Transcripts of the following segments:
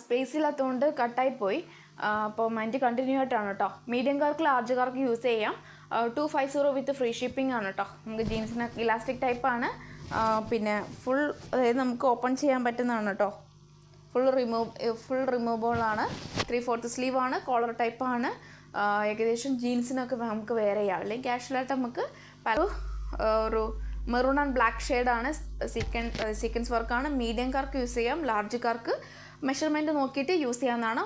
Space ഇല്ലാത്തതുകൊണ്ട് കട്ടായി പോയി. അപ്പോൾ അതിൻ്റെ കണ്ടിന്യൂ ആയിട്ടാണ് കേട്ടോ. മീഡിയംകാർക്ക് ലാർജുകാർക്ക് യൂസ് ചെയ്യാം. 250 വിത്ത് ഫ്രീ ഷിപ്പിംഗ് ആണ് കേട്ടോ. നമുക്ക് ജീൻസിന് ഇലാസ്റ്റിക് ടൈപ്പാണ്. പിന്നെ ഫുൾ, അതായത് നമുക്ക് ഓപ്പൺ ചെയ്യാൻ പറ്റുന്നതാണ് കേട്ടോ. ഫുൾ റിമൂവബിളാണ്. 3/4 സ്ലീവാണ്. കോളർ ടൈപ്പാണ്. ഏകദേശം ജീൻസിനൊക്കെ നമുക്ക് വെയർ ചെയ്യാം. അല്ലെങ്കിൽ ക്യാഷ്വലായിട്ട് നമുക്ക് ഒരു മെറൂൺ ആൻഡ് ബ്ലാക്ക് ഷെയ്ഡാണ്. സീക്വൻസ് വർക്കാണ്. മീഡിയംകാർക്ക് യൂസ് ചെയ്യാം. ലാർജുകാർക്ക് മെഷർമെൻറ്റ് നോക്കിയിട്ട് യൂസ് ചെയ്യാവുന്നതാണ്.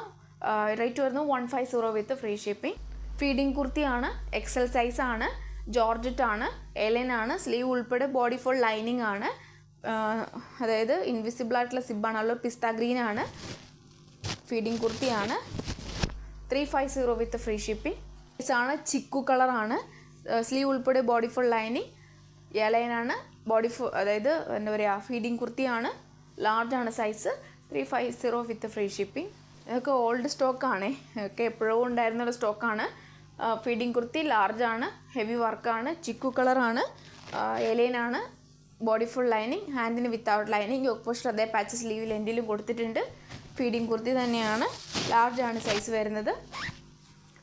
റേറ്റ് വരുന്നത് 150 വിത്ത് ഫ്രീ ഷിപ്പിംഗ്. ഫീഡിങ് കുർത്തിയാണ്. എക്സൽ സൈസാണ്. ജോർജറ്റ് ആണ്. എലൈൻ ആണ്. സ്ലീവ് ഉൾപ്പെടെ ബോഡി ഫുൾ ലൈനിങ് ആണ്. അതായത് ഇൻവിസിബിൾ ആയിട്ടുള്ള സിബാണ്. അതുപോലെ പിസ്ത ഗ്രീൻ ആണ്. ഫീഡിങ് കുർത്തിയാണ്. 350 വിത്ത് ഫ്രീ ഷിപ്പിംഗ്. ആണ് ചിക്കു കളറാണ്. സ്ലീവ് ഉൾപ്പെടെ ബോഡി ഫുൾ ലൈനിങ്. എലൈനാണ്. ബോഡി ഫുൾ, അതായത് എന്താ പറയുക, ഫീഡിങ് കുർത്തിയാണ്. ലാർജാണ് സൈസ്. 350 with free shipping. ഇതൊക്കെ ഓൾഡ് സ്റ്റോക്കാണ്. ഒക്കെ എപ്പോഴും ഉണ്ടായിരുന്നൊരു സ്റ്റോക്കാണ്. ഫീഡിങ് കുർത്തി ലാർജാണ്. ഹെവി വർക്കാണ്. ചിക്കു കളറാണ്. എലൈനാണ്. Body full lining. ഹാൻഡിന് വിത്തൗട്ട് ലൈനിങ്. യോക്ക് പോസ്റ്റിൽ അതേ പാച്ച് സ്ലീവിൽ എൻഡിലും കൊടുത്തിട്ടുണ്ട്. ഫീഡിങ് കുർത്തി തന്നെയാണ്. ലാർജാണ് സൈസ് വരുന്നത്.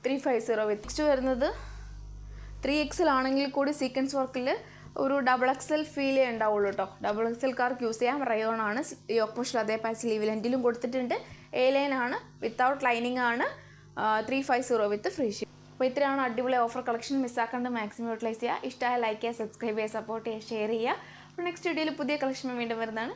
350 വിത്ത്. നെക്സ്റ്റ് വരുന്നത് 3XL ആണെങ്കിൽ കൂടി സീക്വൻസ് വർക്കിൽ ഒരു XXL ഫീലേ ഉണ്ടാവുള്ളൂ കേട്ടോ. XXLക്കാർക്ക് യൂസ് ചെയ്യാം. റയോൺ ആണ്. യോക്ക് പോസ്റ്റിൽ അതേ പാച്ച് സ്ലീവിൽ എൻഡിലും കൊടുത്തിട്ടുണ്ട്. എലൈൻ ആണ്. വിത്തൗട്ട് ലൈനിങ് ആണ്. 350 വിത്ത് ഫ്രീ ഷിപ്പ്. അപ്പോൾ ഇത്രയാണ് അടിപൊളി ഓഫർ കളക്ഷൻ. മിസ്സാക്കാണ്ട് മാക്സിമം യൂട്ടിലൈസ് ചെയ്യുക. ഇഷ്ടമായ ലൈക്ക് ചെയ്യുക, സബ്സ്ക്രൈബ് ചെയ്യുക, സപ്പോർട്ട് ചെയ്യുക, ഷെയർ ചെയ്യുക. അപ്പോൾ നെക്സ്റ്റ് വീഡിയോയിൽ പുതിയ കളക്ഷൻ വീണ്ടും വരുന്നതാണ്.